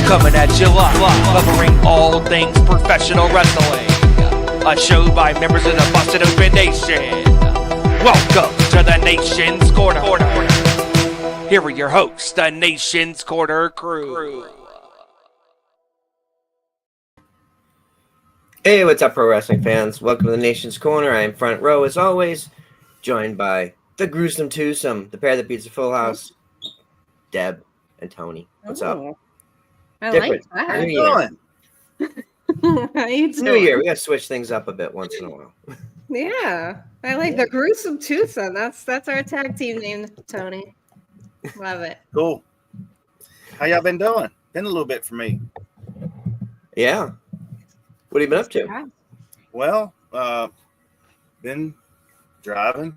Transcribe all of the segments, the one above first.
Coming at you live, covering all things professional wrestling. A show by members of the Busted Open Nation. Welcome to the Nation's Corner. Here are your hosts, the Nation's Corner crew. Hey, what's up, pro wrestling fans? Welcome to the Nation's Corner. I am front row, as always, joined by the gruesome twosome, the pair that beats the full house, Deb and Tony. What's up? I Different. like that. How you doing? How you doing? New year. We gotta switch things up a bit once in a while. Yeah, I like the gruesome twosome. That's our tag team name, Tony. Love it. Cool. How y'all been doing? Been a little bit for me. Yeah. What have you been up to? Well, been driving.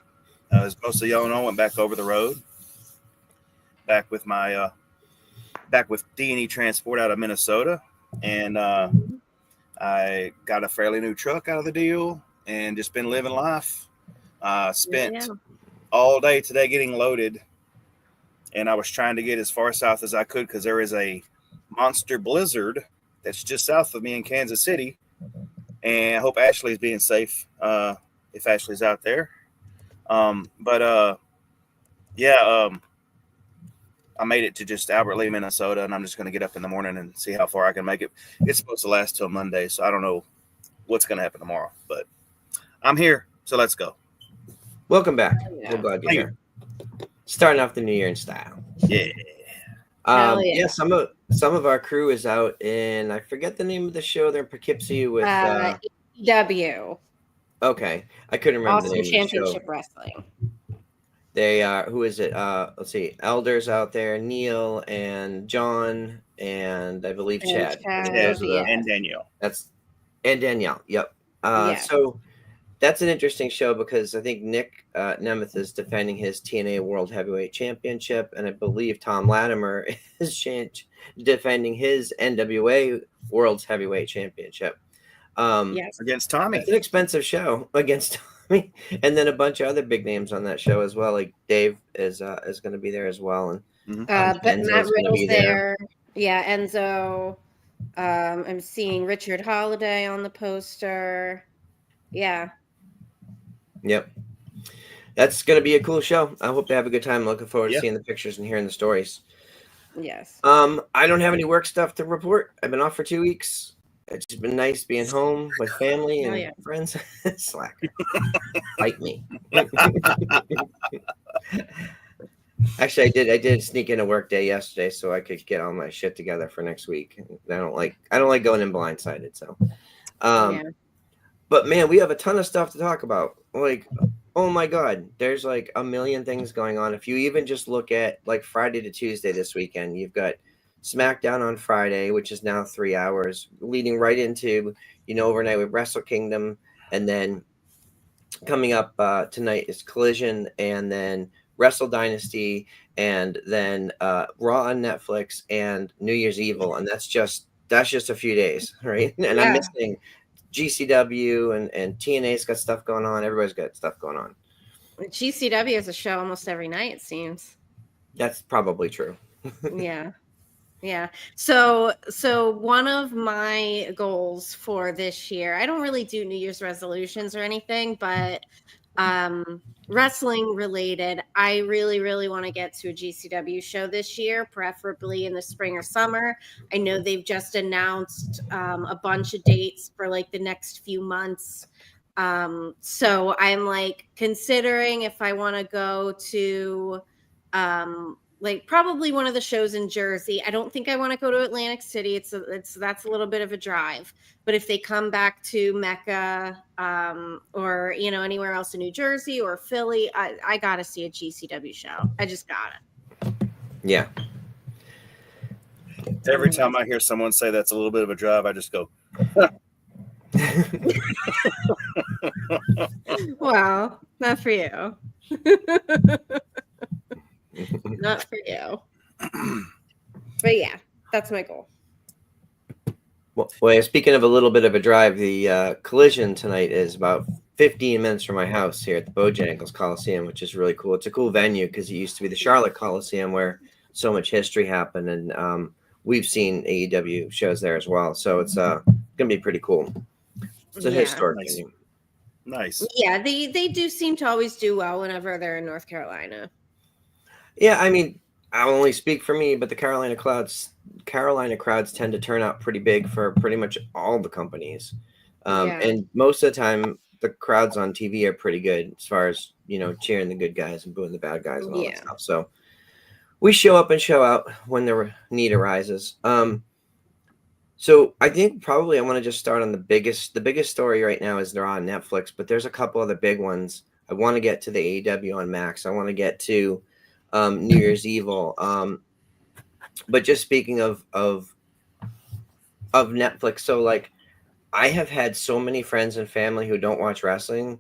As most of y'all know, went back over the road. Back with my back with D&E Transport out of Minnesota, and I got a fairly new truck out of the deal, and just been living life. Spent all day today getting loaded, and I was trying to get as far south as I could because there is a monster blizzard that's just south of me in Kansas City, and I hope Ashley's being safe if Ashley's out there. I made it to just Albert Lea, Minnesota, and I'm just going to get up in the morning and see how far I can make it. It's supposed to last till Monday, so I don't know what's going to happen tomorrow, but I'm here, so let's go. Welcome back. Yeah. We're glad you're here. Starting off the new year in style. Yeah. Some of our crew is out in, I forget the name of the show. They're in Poughkeepsie with AEW. Okay, I couldn't remember Awesome the name of the show. Championship Wrestling. They are, who is it? Let's see, Elder's out there, Neil and John, and I believe Chad. And Danielle. And Danielle. Yep. So that's an interesting show because I think Nick Nemeth is defending his TNA World Heavyweight Championship, and I believe Tom Latimer is defending his NWA World Heavyweight Championship. Against Tommy. It's an expensive show against Tommy, and then a bunch of other big names on that show as well. Like Dave is going to be there as well, and but Matt Riddle's there. Yeah, Enzo. I'm seeing Richard Holiday on the poster. Yeah. Yep. That's going to be a cool show. I hope to have a good time. Looking forward to seeing the pictures and hearing the stories. Yes. I don't have any work stuff to report. I've been off for 2 weeks. It's just been nice being home with family and friends. Slacker. Fight me. Actually, I did sneak in a work day yesterday so I could get all my shit together for next week. I don't like going in blindsided. So, but man, we have a ton of stuff to talk about. Like, oh my God, there's like a million things going on. If you even just look at like Friday to Tuesday this weekend, you've got SmackDown on Friday, which is now 3 hours, leading right into, overnight with Wrestle Kingdom. And then coming up tonight is Collision, and then Wrestle Dynasty, and then Raw on Netflix, and New Year's Evil. And that's just a few days, right? And I'm missing GCW and TNA's got stuff going on. Everybody's got stuff going on. GCW has a show almost every night, it seems. That's probably true. Yeah. So one of my goals for this year, I don't really do New Year's resolutions or anything, but wrestling related, I really, really want to get to a GCW show this year, preferably in the spring or summer. I know they've just announced a bunch of dates for like the next few months. So I'm like considering if I want to go to like probably one of the shows in Jersey. I don't think I want to go to Atlantic City. That's a little bit of a drive. But if they come back to Mecca or anywhere else in New Jersey or Philly, I got to see a GCW show. I just got it. Yeah. Every time I hear someone say that's a little bit of a drive, I just go. Well, not for you. Not for you. But yeah, that's my goal. Well, speaking of a little bit of a drive, the Collision tonight is about 15 minutes from my house here at the Bojangles Coliseum, which is really cool. It's a cool venue because it used to be the Charlotte Coliseum where so much history happened. And we've seen AEW shows there as well. So it's gonna be pretty cool. It's a historic Nice. venue. Nice. Yeah, they do seem to always do well whenever they're in North Carolina. Yeah, I mean, I'll only speak for me, but the Carolina crowds tend to turn out pretty big for pretty much all the companies. And most of the time, the crowds on TV are pretty good as far as, cheering the good guys and booing the bad guys and all that stuff. So we show up and show out when the need arises. So I think probably I want to just start on the biggest story right now is they're on Netflix, but there's a couple other big ones. I want to get to the AEW on Max. I want to get to New Year's Evil. But just speaking of Netflix, so like I have had so many friends and family who don't watch wrestling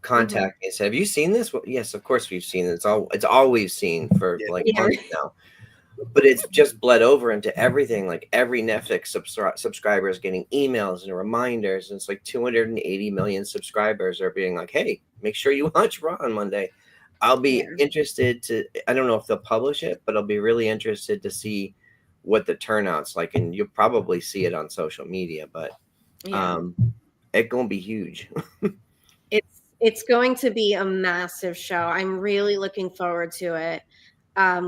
contact me and say, "Have you seen this?" Well, yes, of course we've seen it. It's all we've seen for months now. But it's just bled over into everything. Like every Netflix subscriber is getting emails and reminders. And it's like 280 million subscribers are being like, "Hey, make sure you watch Raw on Monday." I'll be interested to. I don't know if they'll publish it, but I'll be really interested to see what the turnout's like. And you'll probably see it on social media, but it's gonna be huge. It's going to be a massive show. I'm really looking forward to it.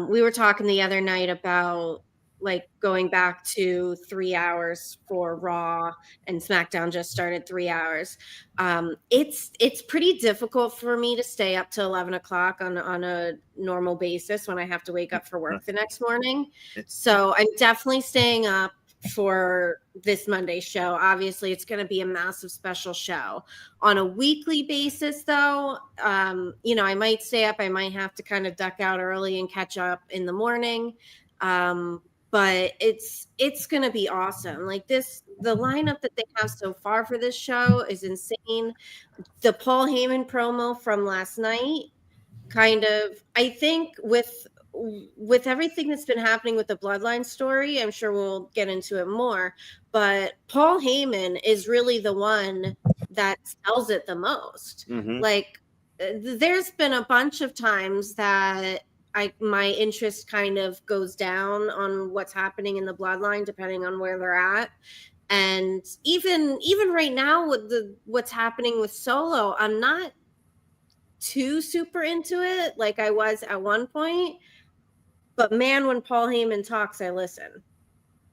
We were talking the other night about like going back to 3 hours for Raw, and SmackDown just started 3 hours. It's pretty difficult for me to stay up till 11 o'clock on a normal basis when I have to wake up for work the next morning. So I'm definitely staying up for this Monday show. Obviously, it's going to be a massive special show. On a weekly basis, though, I might stay up. I might have to kind of duck out early and catch up in the morning. But it's going to be awesome. Like the lineup that they have so far for this show is insane. The Paul Heyman promo from last night, I think with everything that's been happening with the Bloodline story, I'm sure we'll get into it more, but Paul Heyman is really the one that sells it the most. Like there's been a bunch of times that my interest kind of goes down on what's happening in the Bloodline, depending on where they're at. And even right now with what's happening with Solo, I'm not too super into it like I was at one point. But man, when Paul Heyman talks, I listen.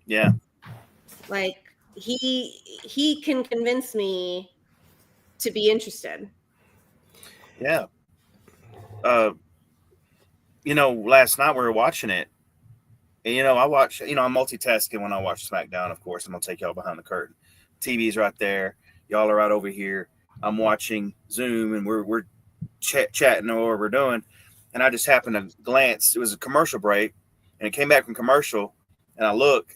Yeah. Like he can convince me to be interested. Yeah. Last night we were watching it. And I'm multitasking when I watch SmackDown, of course. I'm gonna take y'all behind the curtain. TV's right there. Y'all are right over here. I'm watching Zoom and we're chatting over what we're doing. And I just happened to glance. It was a commercial break, and it came back from commercial. And I look,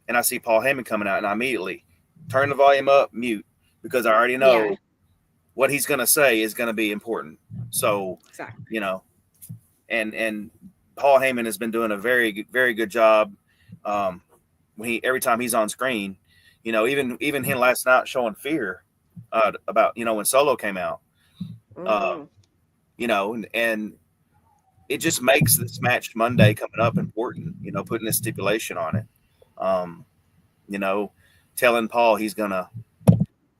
and I see Paul Heyman coming out, and I immediately turn the volume up, mute, because I already know what he's going to say is going to be important. So, and Paul Heyman has been doing a very, very good job. Every time he's on screen, even him last night showing fear about when Solo came out, and it just makes this match Monday coming up important, putting this stipulation on it. Telling Paul he's going to,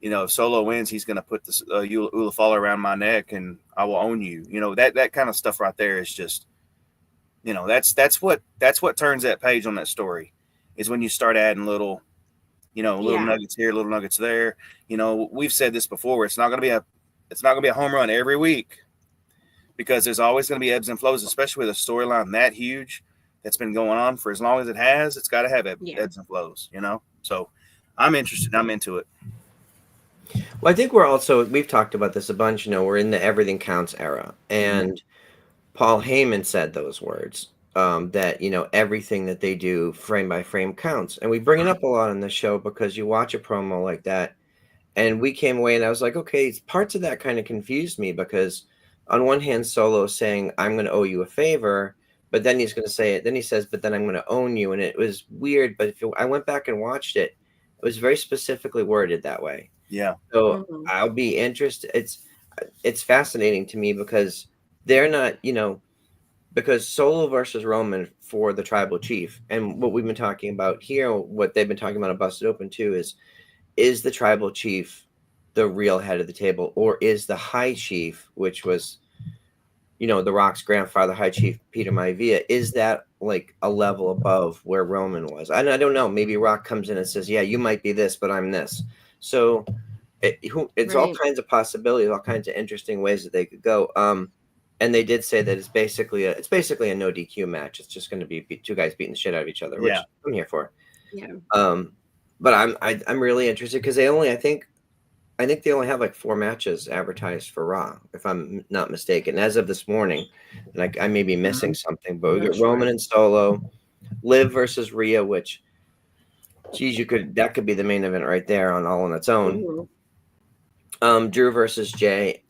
if Solo wins, he's going to put this Ulafala around my neck and I will own you. That kind of stuff right there is just, that's what turns that page on that story is when you start adding little nuggets here, little nuggets there. We've said this before. It's not going to be a home run every week, because there's always going to be ebbs and flows, especially with a storyline that huge that's been going on for as long as it has. It's got to have ebbs and flows, So I'm interested. I'm into it. Well, I think we've talked about this a bunch. We're in the everything counts era, and Paul Heyman said those words that everything that they do frame by frame counts, and we bring it up a lot on the show because you watch a promo like that, and we came away and I was like, okay, parts of that kind of confused me because on one hand, Solo saying, I'm going to owe you a favor, but then he's going to say it. Then he says, but then I'm going to own you. And it was weird. But I went back and watched it, it was very specifically worded that way. Yeah. So I'll be interested. It's fascinating to me because they're not, because Solo versus Roman for the tribal chief, and what we've been talking about here, what they've been talking about on Busted Open too, is the tribal chief the real head of the table, or is the high chief, which was, The Rock's grandfather, High Chief Peter Maivia, is that like a level above where Roman was? I don't know. Maybe Rock comes in and says, "Yeah, you might be this, but I'm this." So it's all Right. kinds of possibilities, all kinds of interesting ways that they could go. And they did say that it's basically a no DQ match. It's just going to be two guys beating the shit out of each other, which Yeah. I'm here for. Yeah. But I'm really interested because I think they only have like 4 matches advertised for Raw, if I'm not mistaken, as of this morning. And I may be missing something, but we got Roman and Solo, Liv versus Rhea, which, geez, that could be the main event right there on its own. Mhm. Drew versus Jay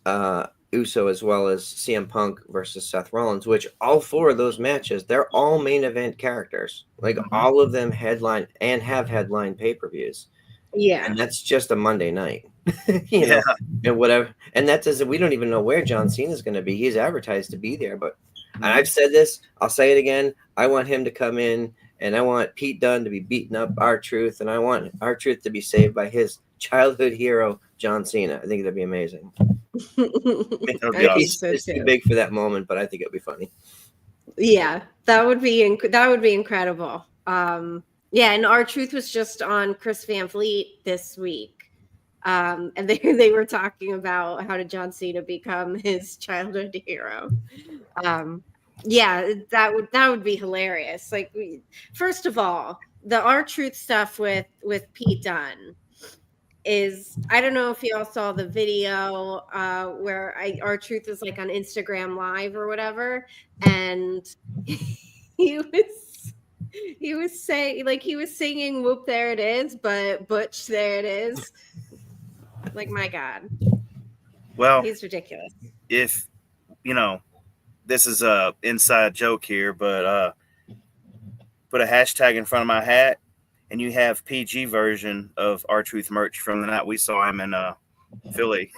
Uso, as well as CM Punk versus Seth Rollins, which all 4 of those matches, they're all main event characters. Like all of them headline and have headline pay-per-views. Yeah. And that's just a Monday night, know, and whatever. And that doesn't, we don't even know where John Cena is going to be. He's advertised to be there, but and I've said this, I'll say it again. I want him to come in, and I want Pete Dunne to be beating up R-Truth, and I want R-Truth to be saved by his childhood hero, John Cena. I think that'd be amazing. That'd be awesome. It's too big for that moment, but I think it'd be funny. Yeah, that would be incredible. Yeah, and R-Truth was just on Chris Van Vliet this week. And they were talking about how did John Cena become his childhood hero. Yeah, that would be hilarious. Like, first of all, the R-Truth stuff with Pete Dunne is, I don't know if y'all saw the video where R-Truth was like on Instagram Live or whatever, and he was saying, like, he was singing "Whoop There It Is," but Butch There It Is. Like, my God. Well, He's ridiculous. If this is a inside joke here, but put a hashtag in front of my hat, and you have PG version of R-Truth merch from the night we saw him in Philly.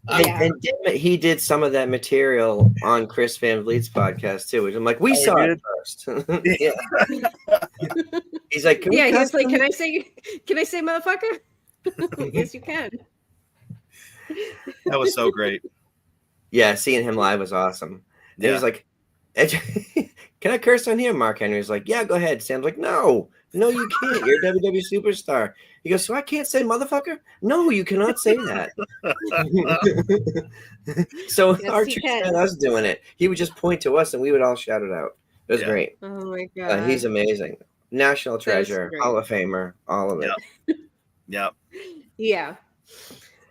And he did some of that material on Chris Van Vliet's podcast too, which I'm like, we saw it first. Yeah. He's like, he was like, can I say motherfucker? Yes, you can. That was so great. Yeah, seeing him live was awesome. Yeah. He was like, can I curse on here? Mark Henry's like, yeah, go ahead. Sam's like, no, you can't. You're a WWE superstar. He goes, so I can't say motherfucker? No, you cannot say that. So yes, R-Truth had us doing it. He would just point to us and we would all shout it out. It was great. Oh my God. He's amazing. National treasure, Hall of Famer, all of it. Yep. Yeah.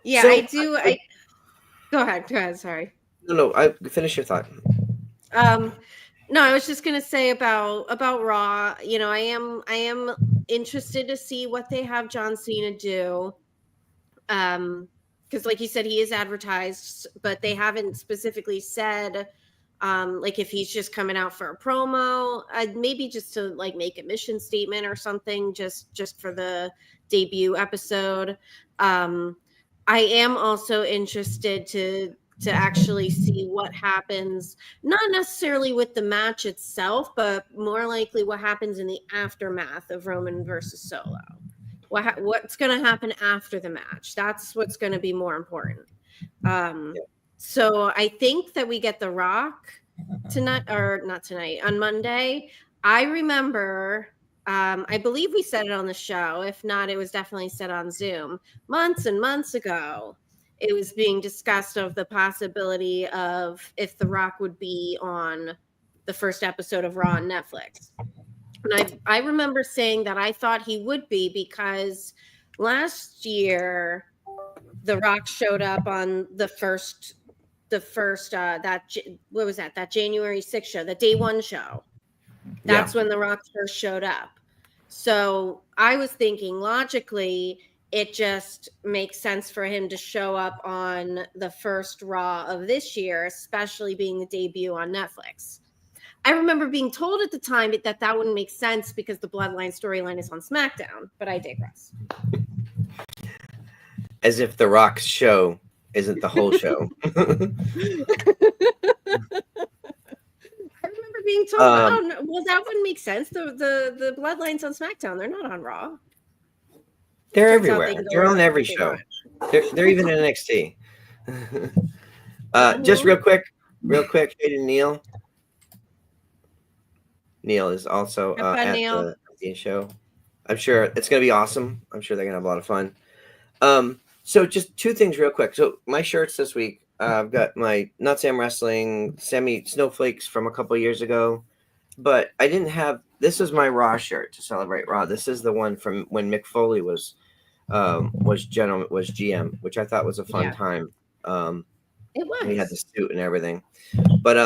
Yeah, so, go ahead. Sorry. No, I finish your thought. No, I was just gonna say about Raw. I am interested to see what they have John Cena do. Because like you said, he is advertised, but they haven't specifically said like if he's just coming out for a promo, maybe just to like make a mission statement or something, just for the debut episode. I am also interested to actually see what happens, not necessarily with the match itself, but more likely what happens in the aftermath of Roman versus Solo. What's going to happen after the match? That's what's going to be more important. So I think that we get The Rock tonight, or not tonight, on Monday. I remember, I believe we said it on the show. If not, it was definitely said on Zoom months and months ago. It was being discussed of the possibility of if The Rock would be on the first episode of Raw on Netflix. And I remember saying that I thought he would be because last year The Rock showed up on the first that January 6th show, the day one show. That's when The Rock first showed up. So I was thinking logically, it just makes sense for him to show up on the first Raw of this year, especially being the debut on Netflix. I remember being told at the time that wouldn't make sense because the Bloodline storyline is on SmackDown, but I digress. As if The Rock's show isn't the whole show. Well, that wouldn't make sense. The Bloodline's on SmackDown. They're not on Raw. They're Turns out everywhere. they can go They're on wherever every they show. want. They're even in NXT. Just real quick, hey to Neil. Neil is also Have fun, at Neil. the show. I'm sure it's going to be awesome. I'm sure they're going to have a lot of fun. So just two things real quick. So my shirts this week, I've got my Not Sam Wrestling Semi Snowflakes from a couple years ago, but I didn't have, this is my Raw shirt to celebrate Raw. This is the one from when Mick Foley was GM, which I thought was a fun time. It was. He had the suit and everything. But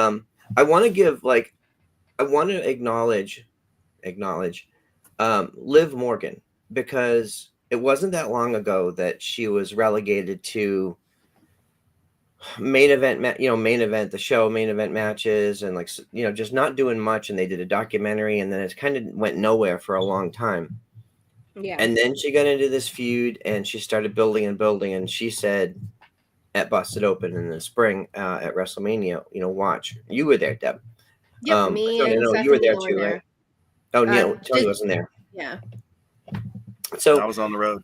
I want to acknowledge Liv Morgan, because it wasn't that long ago that she was relegated to main event the show, main event matches, and just not doing much. And they did a documentary, and then it kind of went nowhere for a long time. Yeah. And then she got into this feud, and she started building. And she said at Busted Open in the spring at WrestleMania, watch. You were there, Deb. Yep, me Tony, and no, Seth you were and there Neil too, were there. right? Oh, Neil, Tony just- wasn't there. Yeah. So I was on the road.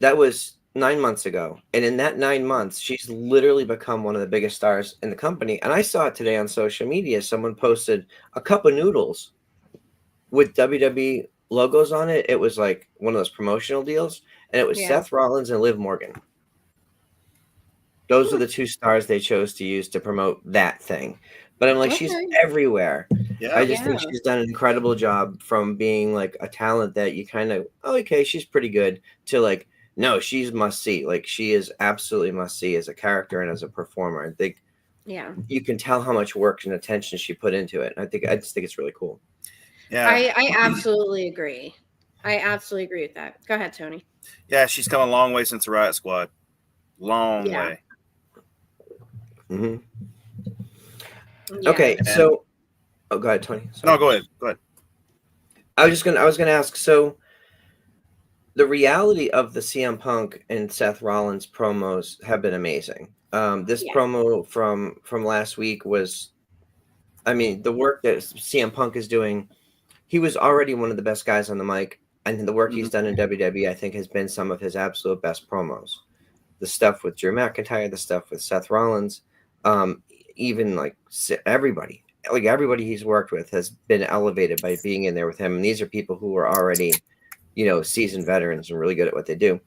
that was 9 months ago. And in that 9 months, she's literally become one of the biggest stars in the company. And I saw it today on social media. Someone posted a cup of noodles with WWE logos on it. It was like one of those promotional deals. And it was Seth Rollins and Liv Morgan. Those are the two stars they chose to use to promote that thing. But I'm like, she's everywhere. Yeah. I just think she's done an incredible job from being like a talent that you kind of, okay, she's pretty good, to like, no, she's must see. Like, she is absolutely must see as a character and as a performer. I think you can tell how much work and attention she put into it. I just think it's really cool. Yeah. I absolutely agree. I absolutely agree with that. Go ahead, Tony. Yeah, she's come a long way since the Riot Squad. Long way. Mm-hmm. Yeah. Okay, so go ahead, Tony. Sorry. No, go ahead. I was gonna ask. So, the reality of the CM Punk and Seth Rollins promos have been amazing. This promo from last week was, I mean, the work that CM Punk is doing. He was already one of the best guys on the mic, and the work he's done in WWE, I think, has been some of his absolute best promos. The stuff with Drew McIntyre, the stuff with Seth Rollins, even like everybody he's worked with has been elevated by being in there with him. And these are people who are already, seasoned veterans and really good at what they do.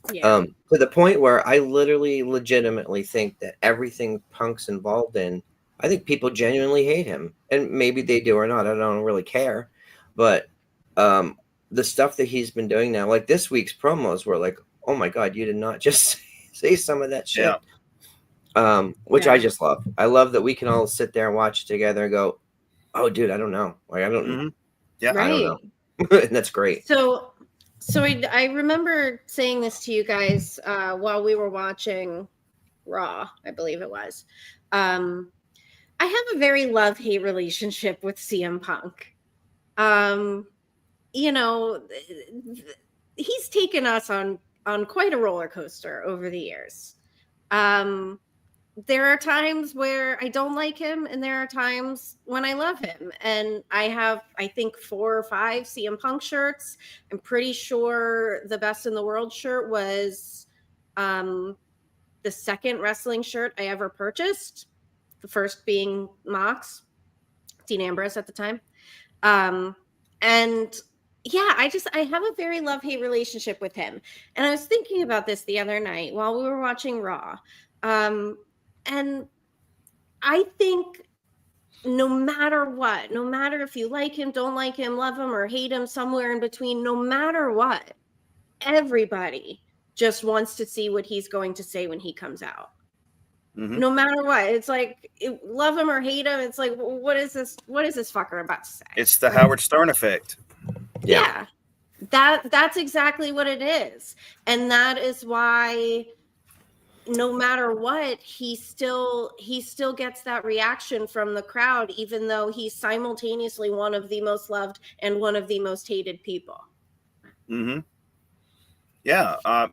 To the point where I legitimately think that everything Punk's involved in, I think people genuinely hate him, and maybe they do or not. I don't really care, but the stuff that he's been doing now, like this week's promos, were like, oh my God, you did not just say some of that shit. Which I just love. I love that we can all sit there and watch together and go, oh, dude, I don't know. Like, I don't. Yeah, I don't know. And that's great. So I remember saying this to you guys while we were watching Raw, I believe it was. I have a very love-hate relationship with CM Punk. He's taken us on quite a roller coaster over the years. There are times where I don't like him, and there are times when I love him. And I have, I think, 4 or 5 CM Punk shirts. I'm pretty sure the Best in the World shirt was the second wrestling shirt I ever purchased. The first being Mox, Dean Ambrose at the time. And yeah, I have a very love-hate relationship with him. And I was thinking about this the other night while we were watching Raw. And I think no matter what, no matter if you like him, don't like him, love him, or hate him, somewhere in between, no matter what, everybody just wants to see what he's going to say when he comes out. No matter what. It's like, love him or hate him, it's like, what is this fucker about to say? It's the Howard Stern effect. Yeah. That's exactly what it is. And that is why no matter what, he still gets that reaction from the crowd, even though he's simultaneously one of the most loved and one of the most hated people. Yeah, I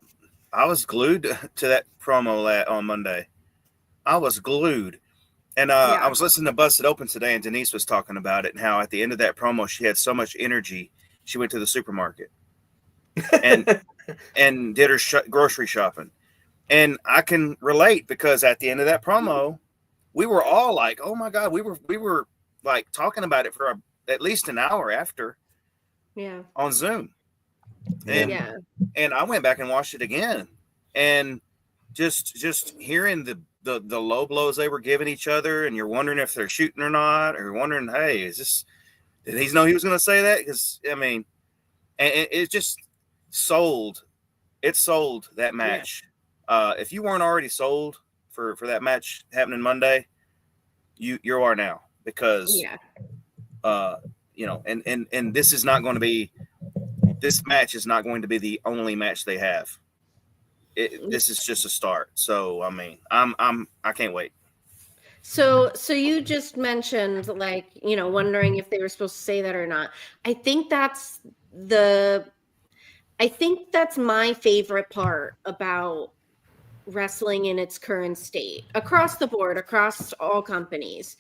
was glued to that promo on Monday. I was glued. And Yeah. I was listening to Busted Open today, and Denise was talking about it and how at the end of that promo, she had so much energy. She went to the supermarket and did her grocery shopping. And I can relate because at the end of that promo, we were all like, "Oh my God!" We were like talking about it for at least an hour after. Yeah. On Zoom. Yeah. And I went back and watched it again, and just hearing the low blows they were giving each other, and you're wondering if they're shooting or not, or you're wondering, hey, did he know he was going to say that? Because I mean, and it just sold that match. If you weren't already sold for that match happening Monday, you are now, because you know, and this is not going to be. This match is not going to be the only match they have. This is just a start. So I mean, I can't wait. So you just mentioned, like, you know, wondering if they were supposed to say that or not. I think that's my favorite part about wrestling in its current state across the board, across all companies,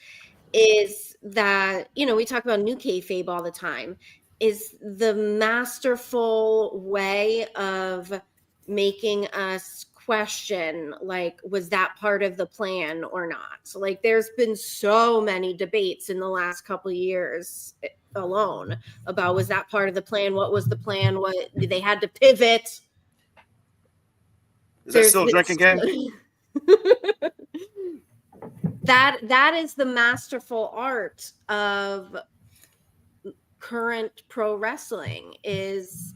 is that, you know, we talk about new kayfabe all the time, is the masterful way of making us question, like, was that part of the plan or not? So, like, there's been so many debates in the last couple of years alone about, was that part of the plan? What was the plan? What they had to pivot? Is that still a drinking game? That is the masterful art of current pro wrestling, is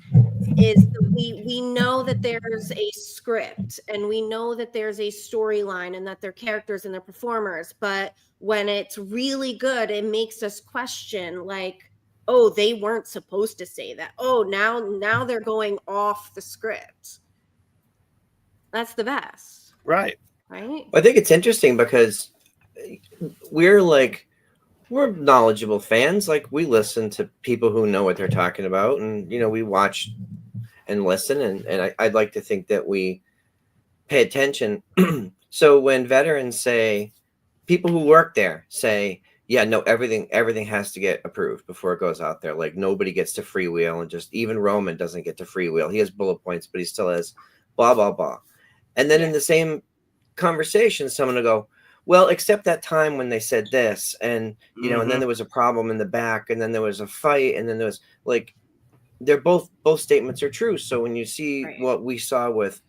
we know that there's a script, and we know that there's a storyline, and that they're characters and they're performers, but when it's really good, it makes us question, like, oh, they weren't supposed to say that. Oh, now they're going off the script. That's the best. Right. Right? I think it's interesting because we're knowledgeable fans. Like, we listen to people who know what they're talking about, and you know, we watch and listen, and I'd like to think that we pay attention. So when veterans say, people who work there say, yeah, no, everything has to get approved before it goes out there. Like, nobody gets to freewheel, and just even Roman doesn't get to freewheel. He has bullet points, but he still has blah blah blah. And then in the same conversation, someone will go, well, except that time when they said this, and you know, and then there was a problem in the back, and then there was a fight, and then there was, like, they're both statements are true. So when you see what we saw with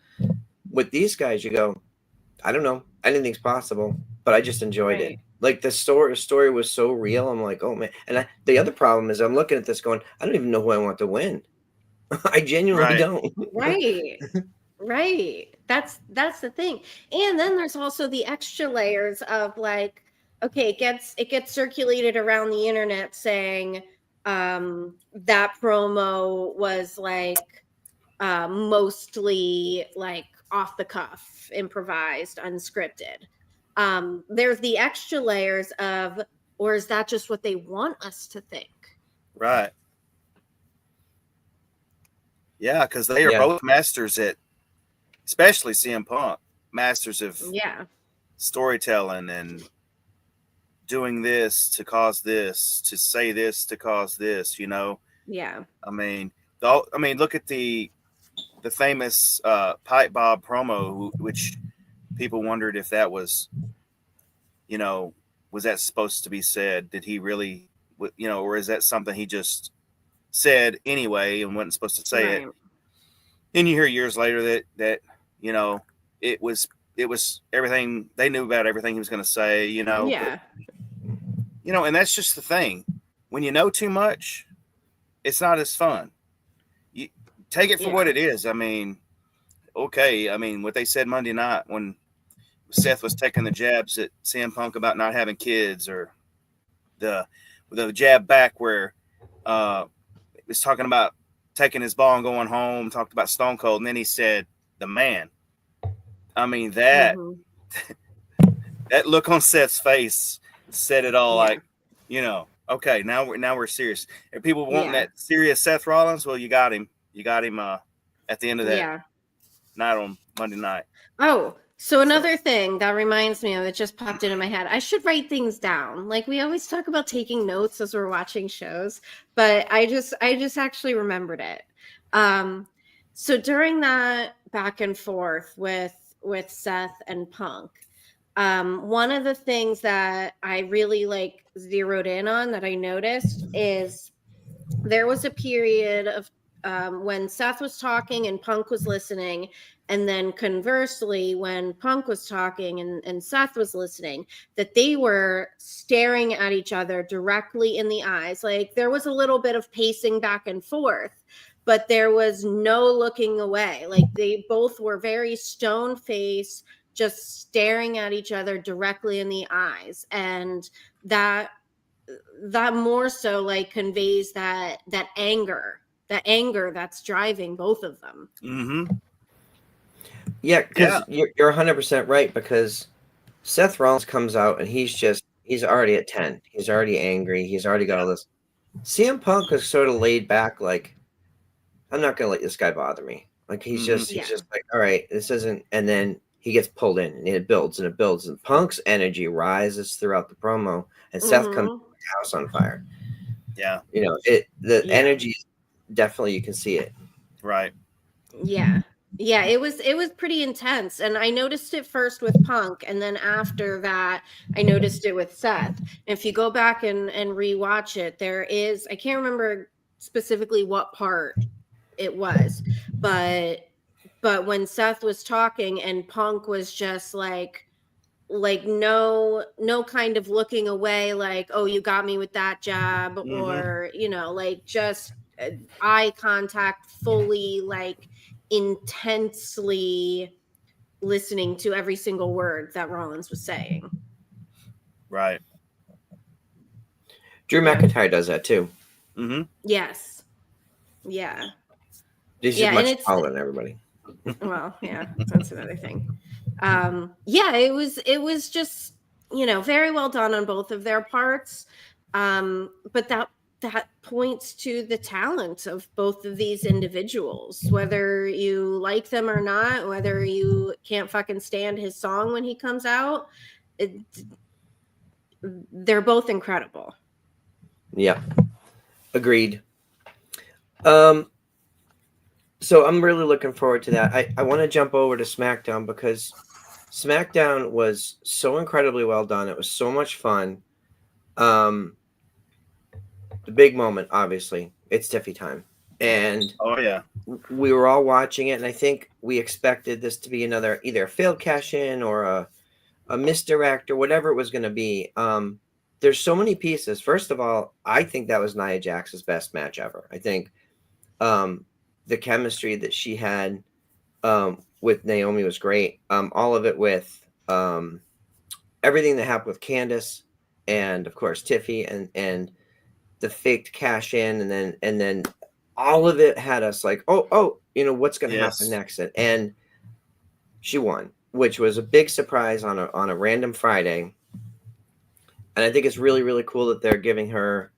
these guys, you go, I don't know, anything's possible, but I just enjoyed it. Like, the story was so real. I'm like, oh man. And the other problem is, I'm looking at this going, I don't even know who I want to win. I genuinely don't. Right. That's the thing. And then there's also the extra layers of, like, okay, it gets circulated around the internet saying that promo was, like, mostly, like, off the cuff, improvised, unscripted. There's the extra layers of, or is that just what they want us to think? Right. Yeah, because they are both masters at, especially CM Punk, masters of storytelling and doing this to cause this, to say this to cause this, you know? Yeah. I mean, look at the famous Pipe Bob promo, which people wondered if that was, you know, was that supposed to be said? Did he really, you know, or is that something he just said anyway and wasn't supposed to say it? And you hear years later that you know, it was everything, they knew about everything he was going to say, you know. Yeah. But, you know, and that's just the thing. When you know too much, it's not as fun. You take it for what it is. I mean, okay. I mean, what they said Monday night when Seth was taking the jabs at CM Punk about not having kids, or the jab back where he was talking about taking his ball and going home, talked about Stone Cold, and then he said, the man. I mean, that that look on Seth's face said it all. Like, you know, okay, now we're serious. And people wanting that serious Seth Rollins, well, you got him at the end of that night on Monday night. Oh, So another thing that reminds me of, it just popped into my head. I should write things down. Like we always talk about taking notes as we're watching shows, but I just actually remembered it. So during that back and forth with Seth and Punk, one of the things that I really like zeroed in on that I noticed is there was a period of when Seth was talking and Punk was listening, and then conversely, when Punk was talking and Seth was listening, that they were staring at each other directly in the eyes. Like there was a little bit of pacing back and forth, but there was no looking away. Like they both were very stone faced, just staring at each other directly in the eyes. And that more so like conveys that anger that's driving both of them. Mm-hmm. Yeah, because you're 100% right, because Seth Rollins comes out and he's already at 10. He's already angry. He's already got all this. CM Punk is sort of laid back, like, I'm not going to let this guy bother me. Like, he's just like, all right, this isn't. And then he gets pulled in and it builds and it builds. And Punk's energy rises throughout the promo, and Seth comes like a house on fire. Yeah. You know, energy, definitely you can see it. Right. Yeah, it was pretty intense, and I noticed it first with Punk, and then after that I noticed it with Seth. And if you go back and rewatch it, there is, I can't remember specifically what part it was, but when Seth was talking and Punk was just like no kind of looking away, like, oh, you got me with that jab, or you know, like just eye contact, fully like intensely listening to every single word that Rollins was saying. Right. Drew McIntyre does that too. Mm-hmm. Yes. Yeah. He's just much taller than everybody. Well, yeah, that's another thing. It was just, you know, very well done on both of their parts. But that points to the talent of both of these individuals, whether you like them or not, whether you can't fucking stand his song when he comes out. They're both incredible. Yeah. Agreed. So I'm really looking forward to that. I want to jump over to SmackDown because SmackDown was so incredibly well done. It was so much fun. The big moment, obviously, it's Tiffy time. And oh yeah, we were all watching it, and I think we expected this to be another either a failed cash-in or a misdirect or whatever it was going to be. There's so many pieces. First of all, I think that was Nia Jax's best match ever. I think the chemistry that she had with Naomi was great. All of it with everything that happened with Candice, and of course Tiffy, and the faked cash in, and then all of it had us like, oh, you know what's going to happen next, and she won, which was a big surprise on a random Friday. And I think it's really, really cool that they're giving her,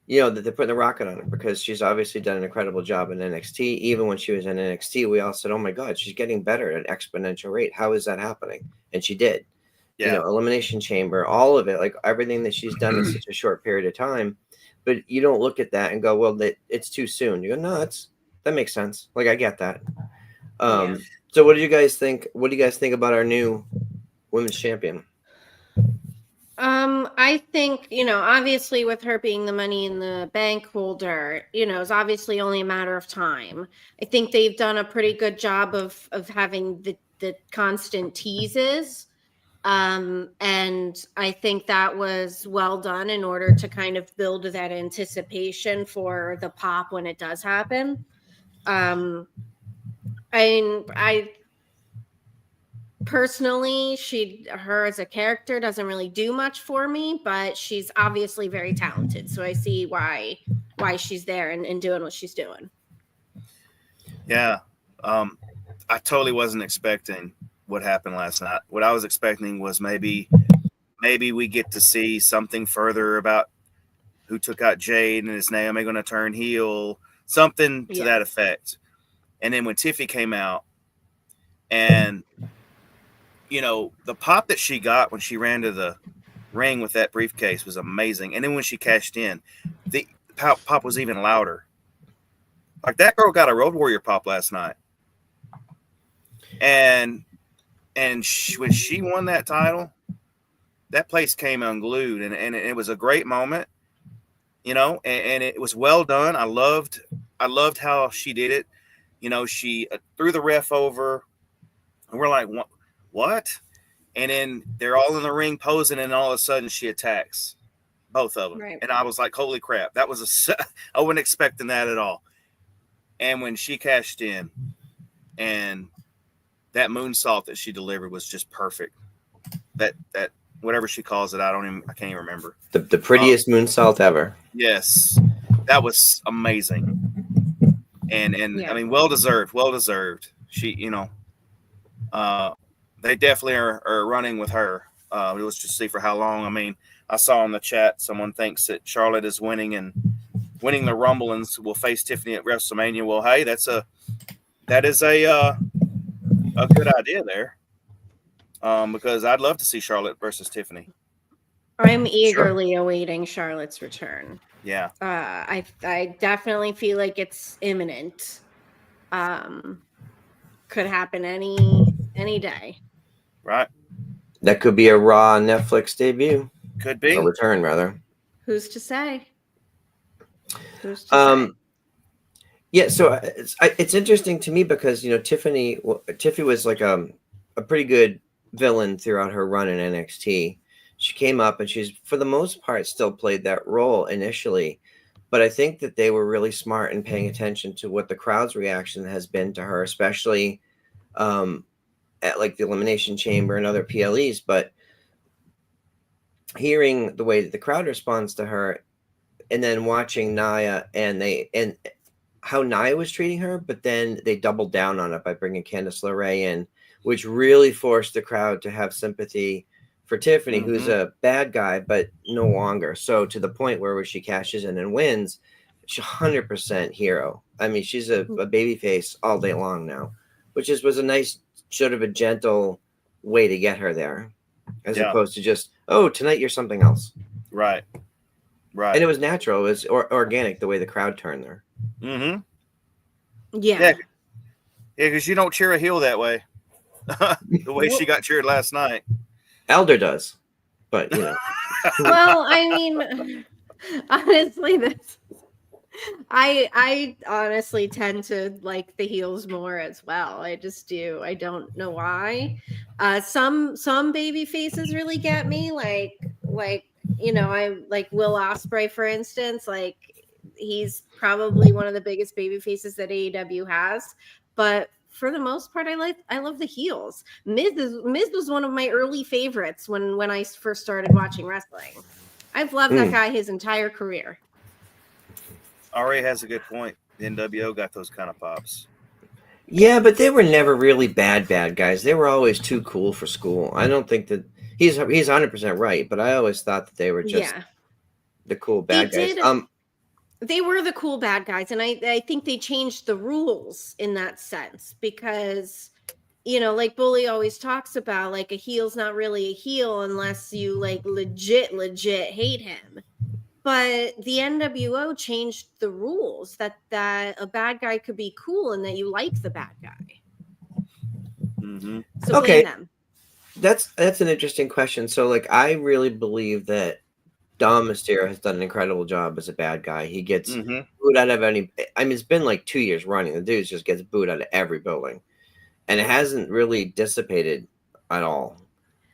you know, that they're putting a rocket on her, because she's obviously done an incredible job in NXT. Even when she was in NXT, we all said, oh my God, she's getting better at an exponential rate. How is that happening? And she did. You know, Elimination Chamber, all of it, like everything that she's done in such a short period of time. But you don't look at that and go, well, it's too soon. You go, no, that makes sense. Like, I get that. So what do you guys think? What do you guys think about our new women's champion? I think, you know, obviously with her being the Money in the Bank holder, you know, it's obviously only a matter of time. I think they've done a pretty good job of having the constant teases. And I think that was well done in order to kind of build that anticipation for the pop when it does happen. I personally, her as a character doesn't really do much for me, but she's obviously very talented. So I see why she's there and doing what she's doing. Yeah. I totally wasn't expecting what happened last night. What I was expecting was maybe we get to see something further about who took out Jade, and is Naomi going to turn heel, something to that effect. And then when Tiffy came out, and the pop that she got when she ran to the ring with that briefcase was amazing. And then when she cashed in, the pop was even louder. Like, that girl got a Road Warrior pop last night. And when she won that title, that place came unglued, and it was a great moment, and it was well done. I loved how she did it. She threw the ref over, and we're like, what? And then they're all in the ring posing, and all of a sudden she attacks both of them. Right. And I was like, holy crap, I wasn't expecting that at all. And when she cashed in, and that moonsault that she delivered was just perfect. That whatever she calls it, I can't even remember. The prettiest moonsault ever. Yes, that was amazing. And Yeah. I mean, well deserved. She, they definitely are running with her. Let's just see for how long. I mean, I saw in the chat someone thinks that Charlotte is winning the Rumble and will face Tiffany at WrestleMania. Well, hey, that is a good idea there. Because I'd love to see Charlotte versus Tiffany. I'm eagerly awaiting Charlotte's return. Yeah. I definitely feel like it's imminent. Could happen any day. Right. That could be a Raw Netflix debut. Could be. A return, rather. Who's to say? Say? Yeah, so it's interesting to me because, Tiffany was like a pretty good villain throughout her run in NXT. She came up and she's, for the most part, still played that role initially. But I think that they were really smart in paying attention to what the crowd's reaction has been to her, especially at like the Elimination Chamber and other PLEs. But hearing the way that the crowd responds to her, and then watching Nia and how Nia was treating her, but then they doubled down on it by bringing Candice LeRae in, which really forced the crowd to have sympathy for Tiffany, who's a bad guy, but no longer. So to the point where she cashes in and wins, she's 100% hero. I mean, she's a baby face all day long now, which was a nice, sort of a gentle way to get her there, as opposed to just, oh, tonight you're something else. Right. And it was natural. It was organic the way the crowd turned there. Mm-hmm. Yeah, because you don't cheer a heel that way. The way she got cheered last night. Elder does, but Well, I mean, honestly, I honestly tend to like the heels more as well. I just do. I don't know why. Some baby faces really get me. Like I like Will Ospreay, for instance. Like, he's probably one of the biggest baby faces that AEW has, but for the most part, I love the heels. Miz was one of my early favorites when I first started watching wrestling. I've loved that guy his entire career. Ari has a good point. The NWO got those kind of pops. Yeah, but they were never really bad guys. They were always too cool for school. I don't think that he's 100% right, but I always thought that they were just the cool bad guys. They were the cool bad guys, and I think they changed the rules in that sense because, like Bully always talks about, like, a heel's not really a heel unless you like legit hate him. But the NWO changed the rules that a bad guy could be cool and that you like the bad guy. Mm-hmm. So blame them. That's an interesting question. So, like, I really believe that Dom Mysterio has done an incredible job as a bad guy. He gets booed out of it's been like 2 years running. The dude just gets booed out of every building. And it hasn't really dissipated at all.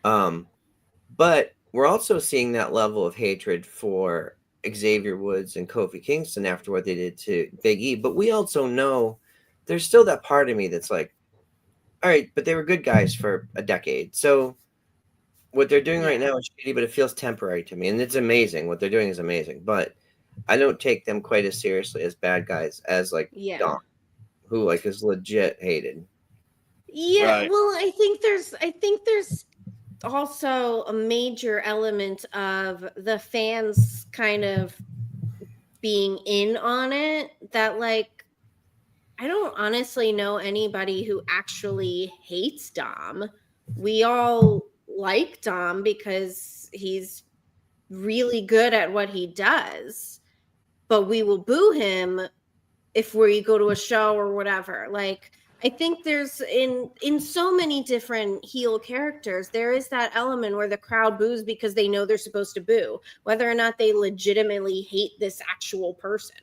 But we're also seeing that level of hatred for Xavier Woods and Kofi Kingston after what they did to Big E. But we also know there's still that part of me that's like, all right, but they were good guys for a decade. So what they're doing right now is shitty, but it feels temporary to me. And it's amazing. What they're doing is amazing. But I don't take them quite as seriously as bad guys as like Dom, who like is legit hated. Yeah, right. Well, I think there's also a major element of the fans kind of being in on it that, like, I don't honestly know anybody who actually hates Dom. we all like Dom because he's really good at what he does, but we will boo him if we go to a show or whatever. Like, I think there's in so many different heel characters, there is that element where the crowd boos because they know they're supposed to boo, whether or not they legitimately hate this actual person.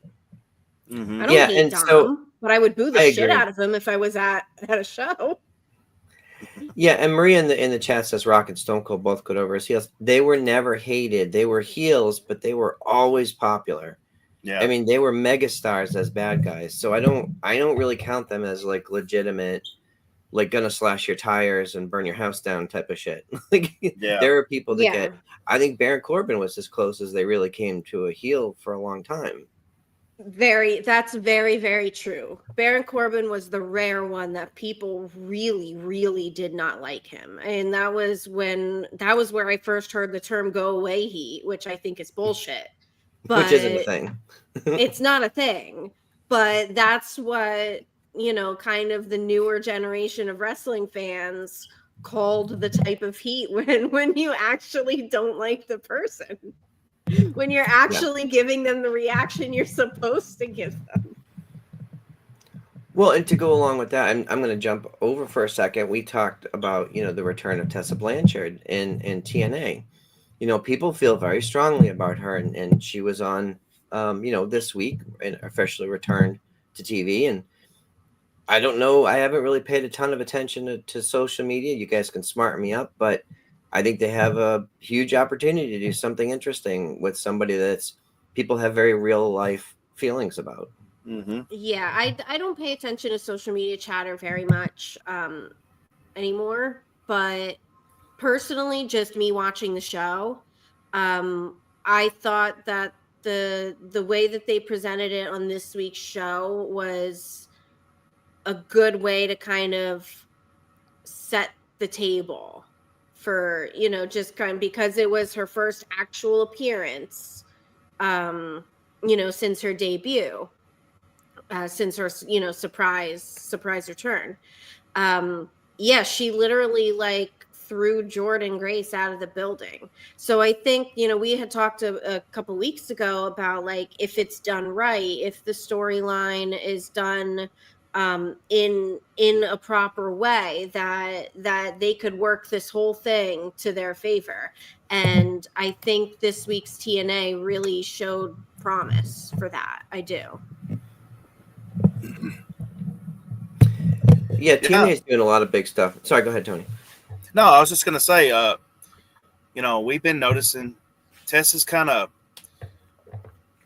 Mm-hmm. I don't hate and Dom, so but I would boo the I shit agree. out of him if I was at a show. Yeah, and Maria in the chat says Rock and Stone Cold both good over as heels. They were never hated. They were heels, but they were always popular. Yeah. I mean, they were megastars as bad guys. So I don't really count them as like legitimate, like gonna slash your tires and burn your house down type of shit. Like Yeah. there are people that Yeah. get. I think Baron Corbin was as close as they really came to a heel for a long time. That's very, very true. Baron Corbin was the rare one that people really, really did not like him. And that was where I first heard the term go away heat, which I think is bullshit. But Which isn't a thing. It's not a thing. But that's what, kind of the newer generation of wrestling fans called the type of heat when you actually don't like the person. When you're actually giving them the reaction you're supposed to give them. Well, and to go along with that, I'm going to jump over for a second. We talked about, the return of Tessa Blanchard in TNA. People feel very strongly about her, and she was on, this week and officially returned to TV. And I don't know, I haven't really paid a ton of attention to social media. You guys can smarten me up, but I think they have a huge opportunity to do something interesting with somebody that's people have very real life feelings about. Mm-hmm. Yeah, I don't pay attention to social media chatter very much anymore, but personally, just me watching the show, I thought that the way that they presented it on this week's show was a good way to kind of set the table for, just kind of because it was her first actual appearance, since her debut, since her, surprise return. Yeah, she literally like threw Jordan Grace out of the building. So I think, we had talked a couple weeks ago about like if it's done right, if the storyline is done in a proper way, that they could work this whole thing to their favor. And I think this week's TNA really showed promise for that. I do. Yeah, TNA is doing a lot of big stuff. Sorry, go ahead, Tony. No, I was just gonna say, we've been noticing Tessa's kind of,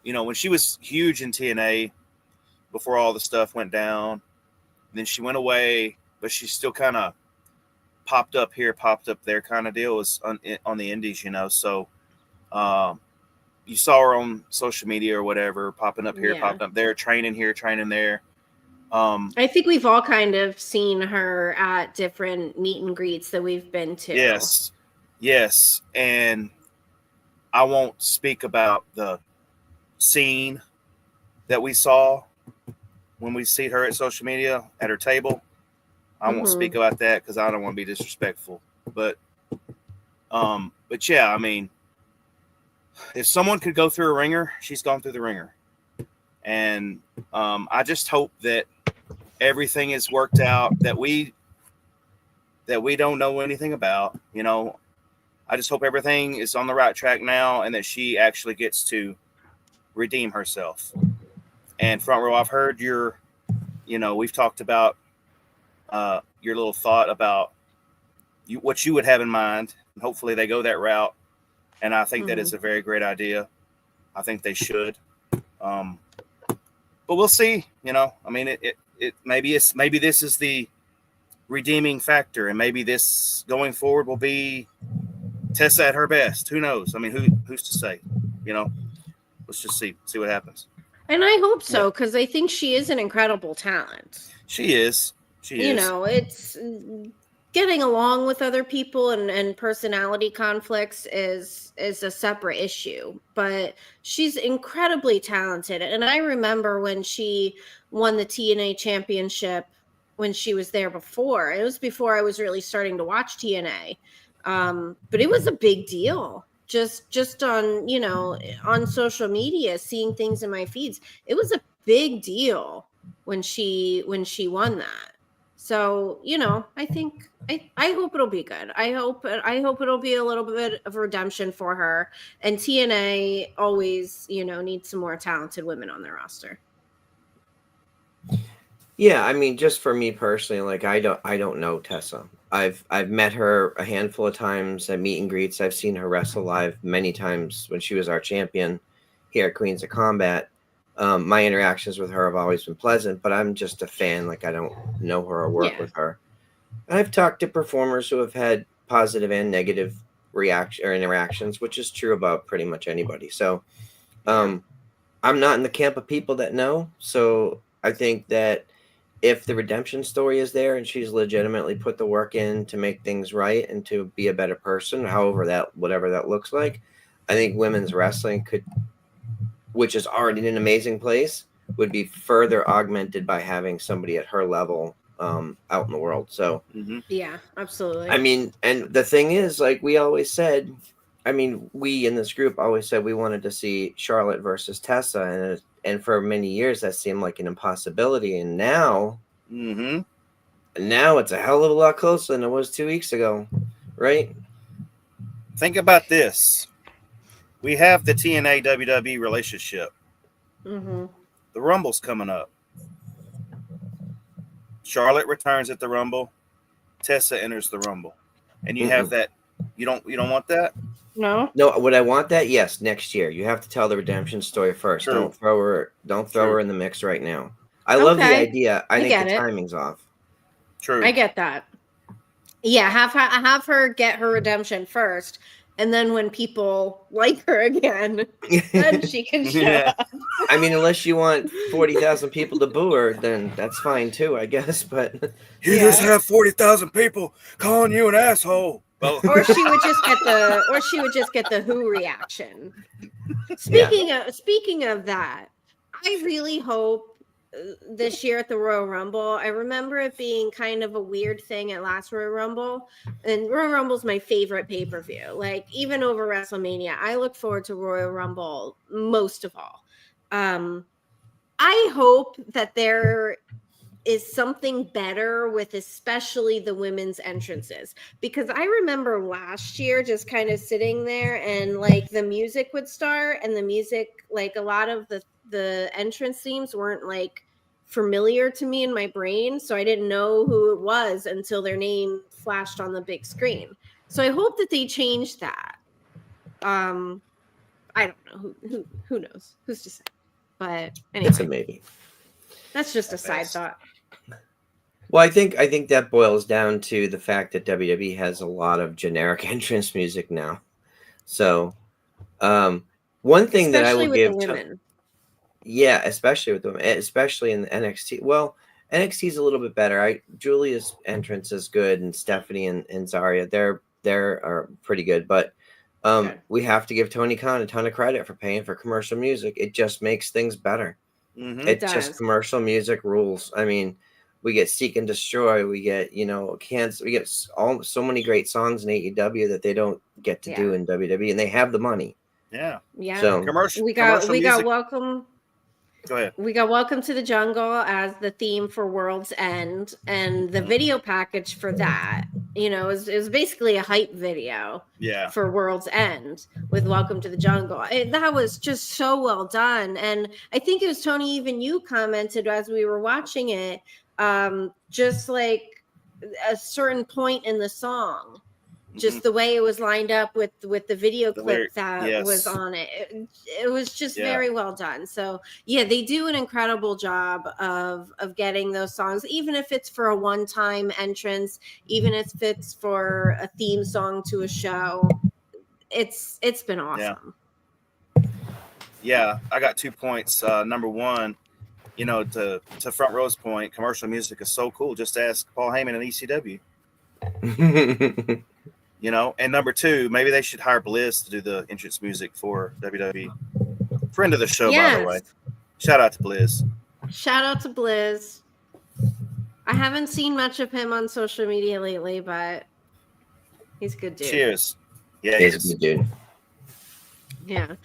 when she was huge in TNA before all the stuff went down, then she went away, but she still kind of popped up here, popped up there, kind of deal. It was on the indies, So, you saw her on social media or whatever, popping up here, popping up there, training here, training there. I think we've all kind of seen her at different meet and greets that we've been to. Yes. And I won't speak about the scene that we saw when we see her at social media at her table. I won't speak about that because I don't want to be disrespectful. But yeah, I mean, if someone could go through a ringer, she's gone through the ringer. And I just hope that everything is worked out that we don't know anything about. I just hope everything is on the right track now and that she actually gets to redeem herself. And Front Row, I've heard we've talked about your little thought about what you would have in mind. And hopefully they go that route. And I think that is a very great idea. I think they should. But we'll see. I mean, it maybe this is the redeeming factor, and maybe this going forward will be Tessa at her best. Who knows? I mean, who's to say? Let's just see what happens. And I hope so, because I think she is an incredible talent. She is. It's getting along with other people and personality conflicts is a separate issue, but she's incredibly talented. And I remember when she won the TNA championship when she was there before. It was before I was really starting to watch TNA. But it was a big deal. Just on, you know, on social media, seeing things in my feeds. It was a big deal when she won that. So, you know, I think I hope it'll be good. I hope it'll be a little bit of redemption for her. And TNA always, you know, needs some more talented women on their roster. Yeah, I mean, just for me personally, like I don't know Tessa. I've met her a handful of times at meet and greets. I've seen her wrestle live many times when she was our champion here at Queens of Combat. My interactions with her have always been pleasant, but I'm just a fan. Like I don't know her or work with her. And I've talked to performers who have had positive and negative reaction or interactions, which is true about pretty much anybody. So, I'm not in the camp of people that know. So I think that if the redemption story is there and she's legitimately put the work in to make things right and to be a better person, whatever that looks like, I think women's wrestling could, which is already in an amazing place, would be further augmented by having somebody at her level out in the world. So yeah, absolutely. I mean, and the thing is, like we always said, I mean, we in this group always said we wanted to see Charlotte versus Tessa, and for many years that seemed like an impossibility. And now, now it's a hell of a lot closer than it was 2 weeks ago, right? Think about this: we have the TNA WWE relationship. The Rumble's coming up. Charlotte returns at the Rumble. Tessa enters the Rumble, and you have that. You don't want that. No, would I want that? Yes, next year. You have to tell the redemption story first. True. Don't throw her in the mix right now. I love the idea. I think the timing's off. True. I get that. Yeah, have her get her redemption first, and then when people like her again, then she can show up. I mean, unless you want 40,000 people to boo her, then that's fine too, I guess. But you just have 40,000 people calling you an asshole. Or she would just get the who reaction. Speaking of that, I really hope this year at the Royal Rumble, I remember it being kind of a weird thing at last Royal Rumble, and Royal Rumble's my favorite pay-per-view. Like even over WrestleMania, I look forward to Royal Rumble most of all. I hope that there is something better with especially the women's entrances, because I remember last year just kind of sitting there and like the music would start, and the music, like a lot of the entrance themes weren't like familiar to me in my brain, so I didn't know who it was until their name flashed on the big screen. So I hope that they change that. I don't know, who knows, who's to say, but anyway, it's a maybe. That's just a side thought. Well, I think that boils down to the fact that WWE has a lot of generic entrance music now. So, one thing that I will give the women. Yeah, especially with them, especially in the NXT. Well, NXT is a little bit better. Julia's entrance is good, and Stephanie and Zarya, they're pretty good. But we have to give Tony Khan a ton of credit for paying for commercial music. It just makes things better. It's just commercial music rules. I mean, we get Seek and Destroy. We get we get so many great songs in AEW that they don't get to do in WWE, and they have the money. Yeah. So we got Welcome. Go ahead. We got Welcome to the Jungle as the theme for World's End, and the video package for that, it was basically a hype video for World's End with Welcome to the Jungle. That was just so well done. And I think it was Tony, even you commented as we were watching it, just like a certain point in the song, just the way it was lined up with the video clip that was on it. It was just very well done. So they do an incredible job of getting those songs, even if it's for a one-time entrance, even if it's for a theme song to a show. It's been awesome. Yeah, I got 2 points. Number one, to Front Row's point, commercial music is so cool. Just ask Paul Heyman and ECW. And number two, maybe they should hire Bliss to do the entrance music for WWE. Friend of the show, by the way. Shout out to Bliss. I haven't seen much of him on social media lately, but he's a good dude. Cheers. Yeah, he He's a is. good dude. Yeah.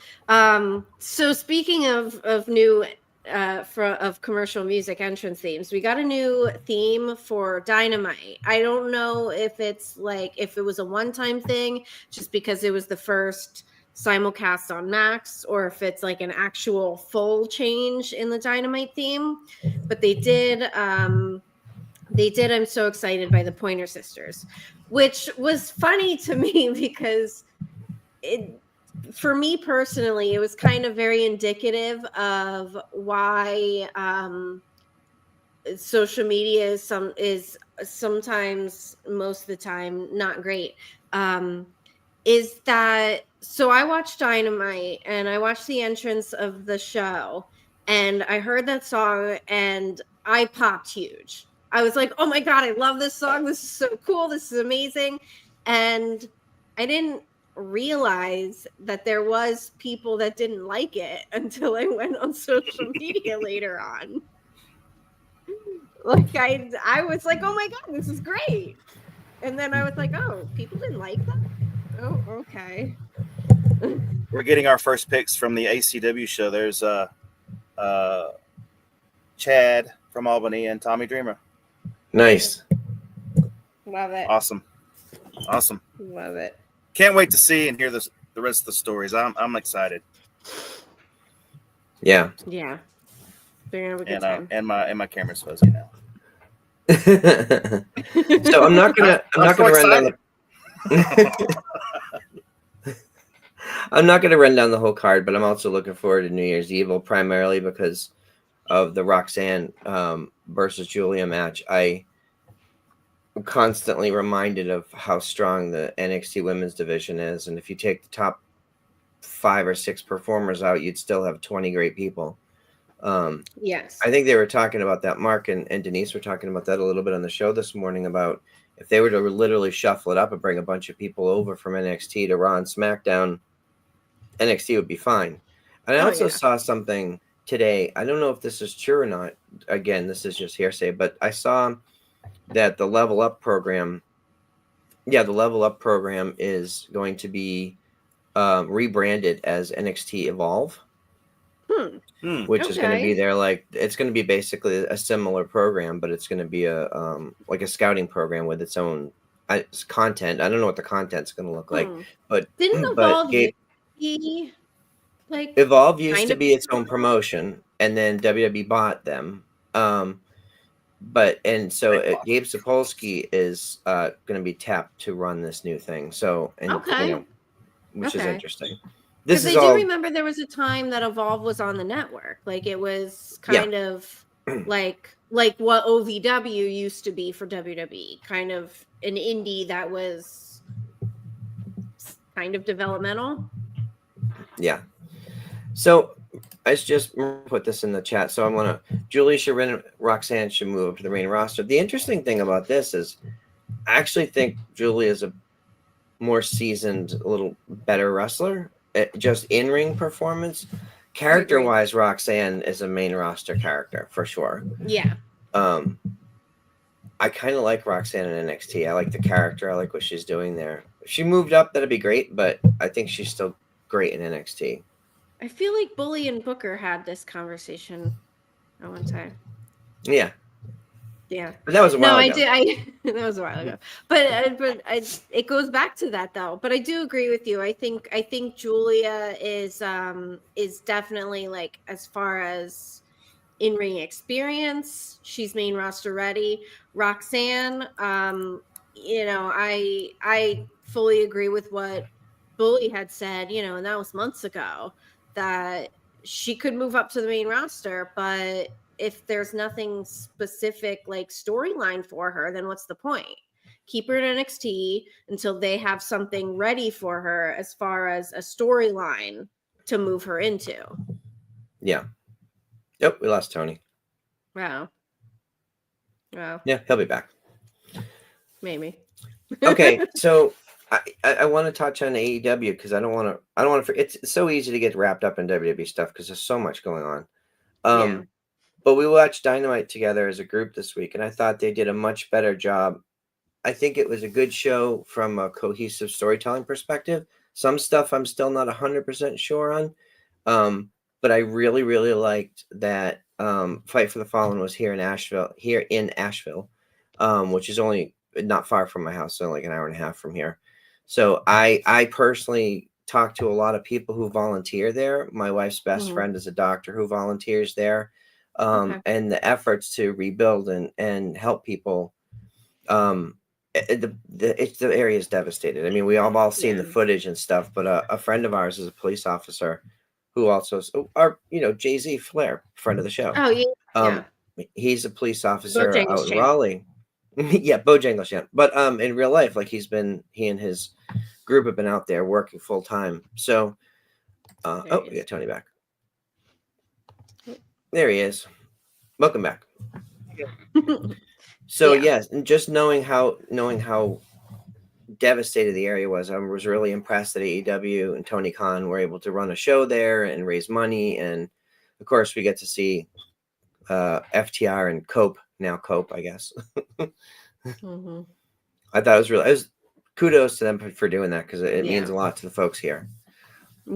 So speaking of new of commercial music entrance themes, we got a new theme for Dynamite. I don't know if it's like if it was a one-time thing just because it was the first simulcast on Max, or if it's like an actual full change in the Dynamite theme. But they did I'm so excited by the Pointer Sisters, which was funny to me because for me personally, it was kind of very indicative of why social media is sometimes, most of the time, not great. Is that so? I watched Dynamite and I watched the entrance of the show, and I heard that song and I popped huge. I was like, "Oh my god, I love this song! This is so cool! This is amazing!" And I didn't realize that there was people that didn't like it until I went on social media later on. Like I was like, "Oh my god, this is great!" And then I was like, "Oh, people didn't like that? Oh, okay." We're getting our first picks from the ACW show. There's Chad from Albany and Tommy Dreamer. Nice. Love it. Awesome. Love it. Can't wait to see and hear the rest of the stories. I'm excited. Yeah. Yeah. They're gonna have a good time. And my camera's fuzzy now. So I'm not gonna run down I'm not gonna run down the whole card, but I'm also looking forward to New Year's Evil primarily because of the Roxanne versus Julia match. I am constantly reminded of how strong the NXT women's division is, and if you take the top 5 or 6 performers out, you'd still have 20 great people. Yes. I think they were talking about that. Mark and Denise were talking about that a little bit on the show this morning about if they were to literally shuffle it up and bring a bunch of people over from NXT to Raw and SmackDown, NXT would be fine. And I also saw something today. I don't know if this is true or not. Again, this is just hearsay, but I saw that the Level Up program, the Level Up program is going to be rebranded as NXT Evolve. Which is going to be their it's going to be basically a similar program, but it's going to be a like a scouting program with its own content. I don't know what the content's going to look like, but didn't Evolve be like Evolve used to be its own promotion, and then WWE bought them. So Gabe Sapolsky is going to be tapped to run this new thing. So which is interesting. Because I do remember there was a time that Evolve was on the network. Like it was kind of like what OVW used to be for WWE, kind of an indie that was kind of developmental. Yeah. So I just put this in the chat. So I'm gonna Julia Sharon, Roxanne should move up to the main roster. The interesting thing about this is I actually think Julia is a more seasoned, a little better wrestler. Just in-ring performance, character-wise, Roxanne is a main roster character for sure. Yeah. I kind of like Roxanne in NXT. I like the character. I like what she's doing there. If she moved up, that'd be great, but I think she's still great in NXT. I feel like Bully and Booker had this conversation at one time. Yeah. Yeah, but that was a while ago. That was a while ago. But it goes back to that though. But I do agree with you. I think Julia is definitely like as far as in-ring experience, she's main roster ready. Roxanne, I fully agree with what Bully had said. And that was months ago that she could move up to the main roster, but if there's nothing specific like storyline for her, then what's the point? Keep her in NXT until they have something ready for her as far as a storyline to move her into. Yeah. Yep, we lost Tony. Wow. Yeah, he'll be back. Maybe. Okay, so I want to touch on AEW because I don't want to. It's so easy to get wrapped up in WWE stuff because there's so much going on. But we watched Dynamite together as a group this week, and I thought they did a much better job. I think it was a good show from a cohesive storytelling perspective. Some stuff I'm still not 100% sure on, but I really, really liked that Fight for the Fallen was here in Asheville, which is only not far from my house, so like an hour and a half from here. So I personally talked to a lot of people who volunteer there. My wife's best friend is a doctor who volunteers there. And the efforts to rebuild and help people, the area is devastated. I mean, we have all seen the footage and stuff, but a friend of ours is a police officer who also Jay-Z Flair, friend of the show. He's a police officer out in Raleigh. Yeah, Bojangles, yeah. But in real life, like he and his group have been out there working full time. So we got Tony back. There he is. Welcome back. So yes, and just knowing how devastated the area was, I was really impressed that AEW and Tony Khan were able to run a show there and raise money, and of course we get to see FTR and Cope, I guess. I thought it was kudos to them for doing that, because it means a lot to the folks here.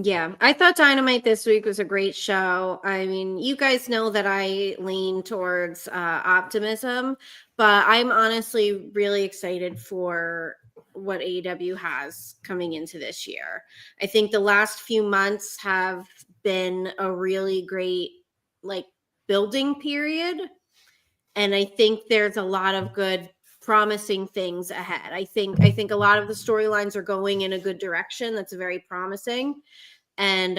Yeah, I thought Dynamite this week was a great show. I mean, you guys know that I lean towards optimism, but I'm honestly really excited for what AEW has coming into this year. I think the last few months have been a really great building period, and I think there's a lot of good promising things ahead. I think a lot of the storylines are going in a good direction. That's very promising. And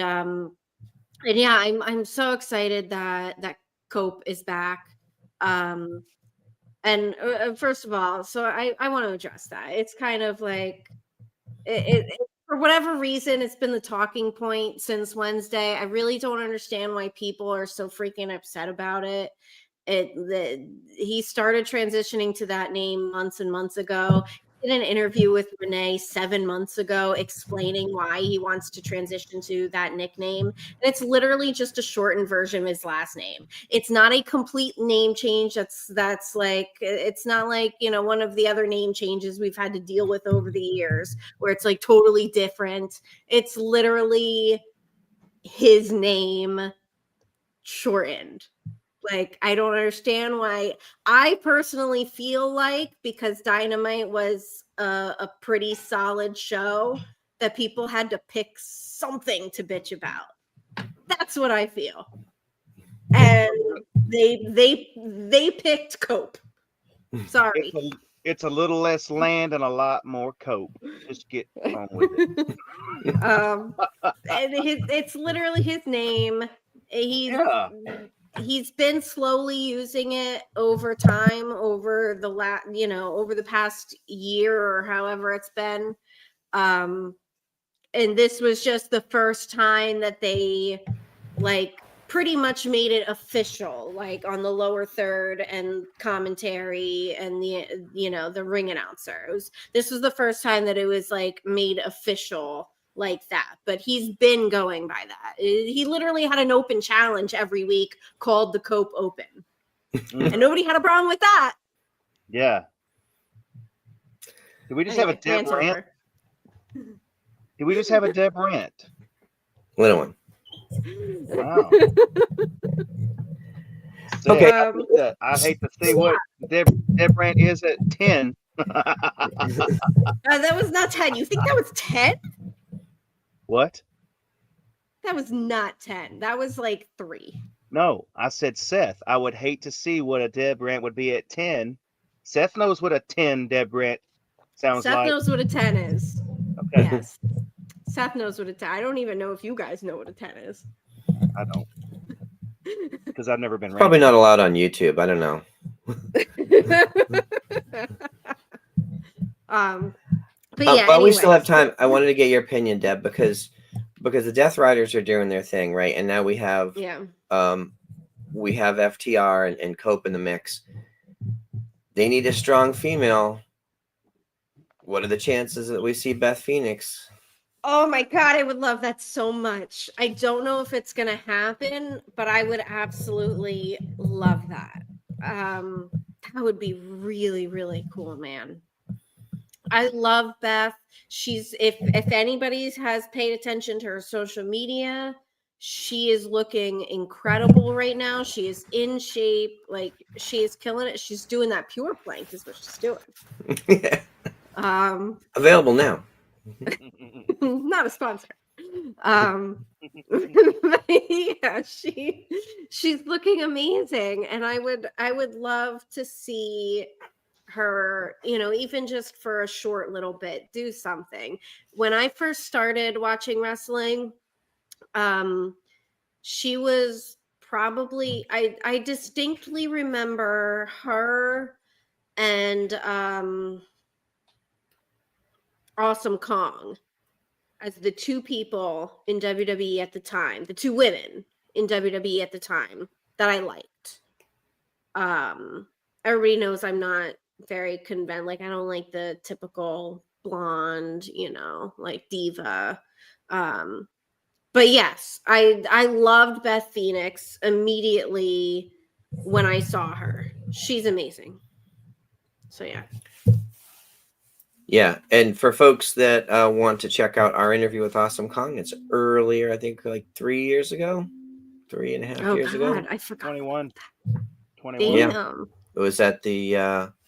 yeah, I'm so excited that Cope is back. And first of all, so I want to address that. It's kind of like it for whatever reason, it's been the talking point since Wednesday. I really don't understand why people are so freaking upset about it. He started transitioning to that name months and months ago. He did an interview with Renee 7 months ago explaining why he wants to transition to that nickname. And it's literally just a shortened version of his last name. It's not a complete name change. That's like, it's not like, one of the other name changes we've had to deal with over the years where it's like totally different. It's literally his name shortened. Like, I don't understand why. I personally feel like because Dynamite was a pretty solid show that people had to pick something to bitch about. That's what I feel. And they picked Cope. Sorry. It's a little less land and a lot more Cope. Just get on with it. And it's literally his name. He's been slowly using it over time, over the past year or however it's been. And this was just the first time that they pretty much made it official, on the lower third and commentary and the ring announcers. This was the first time that it was made official like that, but he's been going by that. He literally had an open challenge every week called the Cope Open, and nobody had a problem with that. Yeah. Did we just have a Deb rant? Did we just have a Deb rant? Little one. Wow. Okay. I hate to see what Deb rant is at 10. That was not 10. You think that was 10? What? That was not 10. That was 3. No, I said Seth. I would hate to see what a Deb rant would be at 10. Seth knows what a 10 Deb rant sounds like. Seth knows what a 10 is. Okay. Yes. Seth knows what a 10. I don't even know if you guys know what a 10 is. I don't. Because I've never been ranted. Probably not allowed on YouTube. I don't know. But yeah, while we still have time, I wanted to get your opinion, Deb, because the Death Riders are doing their thing, right? And now we have FTR and Cope in the mix. They need a strong female. What are the chances that we see Beth Phoenix Oh my God, I would love that so much. I don't know if it's going to happen, but I would absolutely love that. That would be really, really cool, man. I love Beth. She's if anybody has paid attention to her social media, she is looking incredible right now. She is in shape. Like she is killing it. She's doing that pure plank is what she's doing. Yeah. Available now. Not a sponsor. Yeah, she's looking amazing, and I would love to see her, even just for a short little bit, do something. When I first started watching wrestling, she was probably I distinctly remember her and Awesome Kong as the two people in WWE at the time, the two women in WWE at the time that I liked. Everybody knows I'm not very like I don't like the typical blonde, like diva. But yes, I loved Beth Phoenix immediately when I saw her. She's amazing. So yeah. Yeah, and for folks that want to check out our interview with Awesome Kong, it's earlier, I think like 3 years ago, 3.5 years ago. I forgot. 21. Yeah. It was at the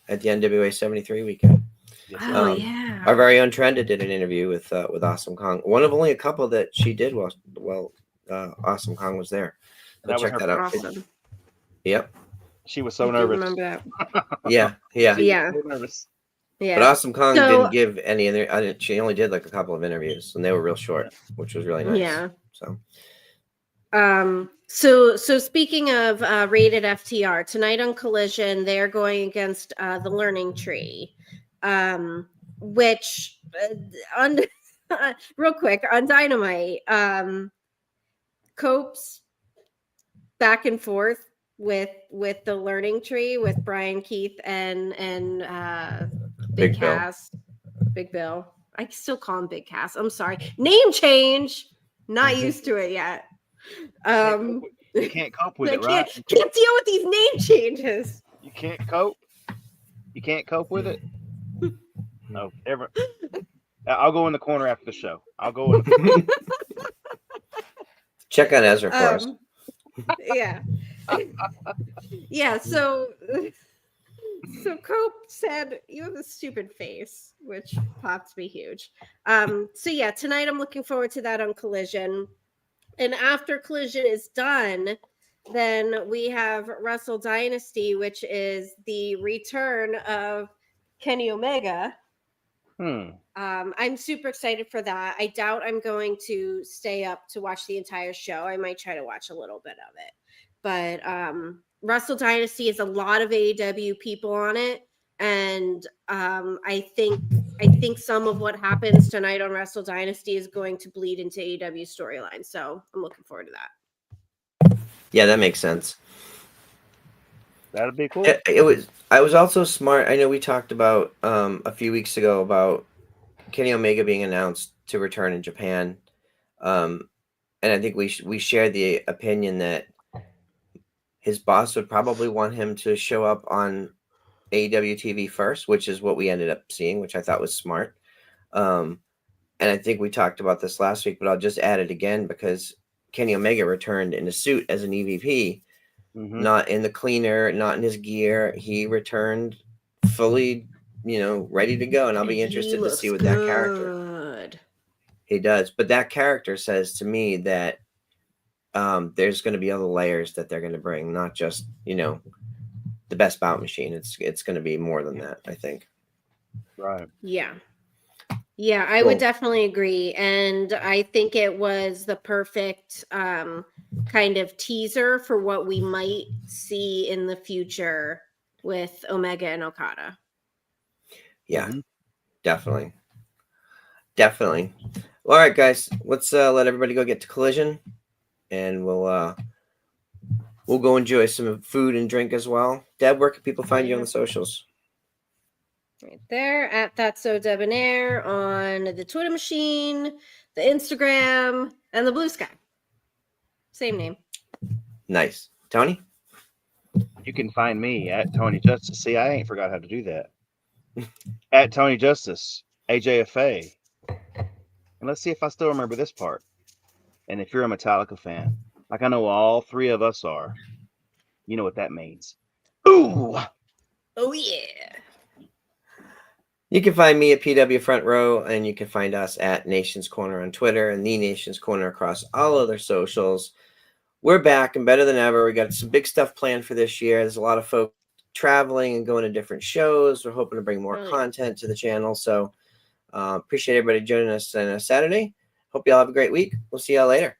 NWA 73 weekend. Yes, yeah. Our very own Trenda did an interview with Awesome Kong. One of only a couple that she did while Awesome Kong was there. So that was check that out. Awesome. Yep. She was so I do nervous. remember that. Yeah. Yeah. So nervous. Yeah. But Awesome Kong didn't give any. She only did like a couple of interviews, and they were real short, which was really nice. Yeah. So. So speaking of rated FTR, tonight on Collision, they're going against the Learning Tree, which real quick on Dynamite, Cope's back and forth with the Learning Tree with Brian Keith and Big Cass. Big Bill. I still call him Big Cass. I'm sorry. Name change. Not used to it yet. You can't cope with it, right? Can't deal with these name changes. You can't cope. You can't cope with it. No, ever. I'll go in the corner after the show. I'll go in. Check on Ezra for us. Yeah. Yeah. So Cope said, "You have a stupid face," which popped me huge. So yeah, tonight I'm looking forward to that on Collision. And after Collision is done, then we have Wrestle Dynasty, which is the return of Kenny Omega. I'm super excited for that. I doubt I'm going to stay up to watch the entire show. I might try to watch a little bit of it. But Wrestle Dynasty is a lot of AEW people on it. And I think some of what happens tonight on Wrestle Dynasty is going to bleed into AEW storyline. So I'm looking forward to that. Yeah, that makes sense. That'd be cool. I was also smart. I know we talked about a few weeks ago about Kenny Omega being announced to return in Japan, and I think we shared the opinion that his boss would probably want him to show up on AEW TV first, which is what we ended up seeing, which I thought was smart. And I think we talked about this last week, but I'll just add it again because Kenny Omega returned in a suit as an EVP, not in the cleaner, not in his gear. He returned fully, ready to go. And I'll be interested to see what that character. He does. But that character says to me that there's going to be other layers that they're going to bring, not just, the best bout machine. It's going to be more than that, I think. Right. Yeah. Yeah, I would definitely agree. And I think it was the perfect kind of teaser for what we might see in the future with Omega and Okada. Yeah, definitely. Definitely. All right, guys, let's let everybody go get to Collision, and we'll go enjoy some food and drink as well. Deb, where can people find you on the socials? Right there at That's So Debonair on the Twitter machine, the Instagram, and the Blue Sky. Same name. Nice. Tony? You can find me at Tony Justice. See, I ain't forgot how to do that. At Tony Justice, AJFA. And let's see if I still remember this part. And if you're a Metallica fan, like I know all three of us are, you know what that means. Ooh! Oh, yeah. You can find me at PW Front Row, and you can find us at Nation's Corner on Twitter and The Nation's Corner across all other socials. We're back and better than ever. We got some big stuff planned for this year. There's a lot of folks traveling and going to different shows. We're hoping to bring more content to the channel. So appreciate everybody joining us on a Saturday. Hope you all have a great week. We'll see y'all later.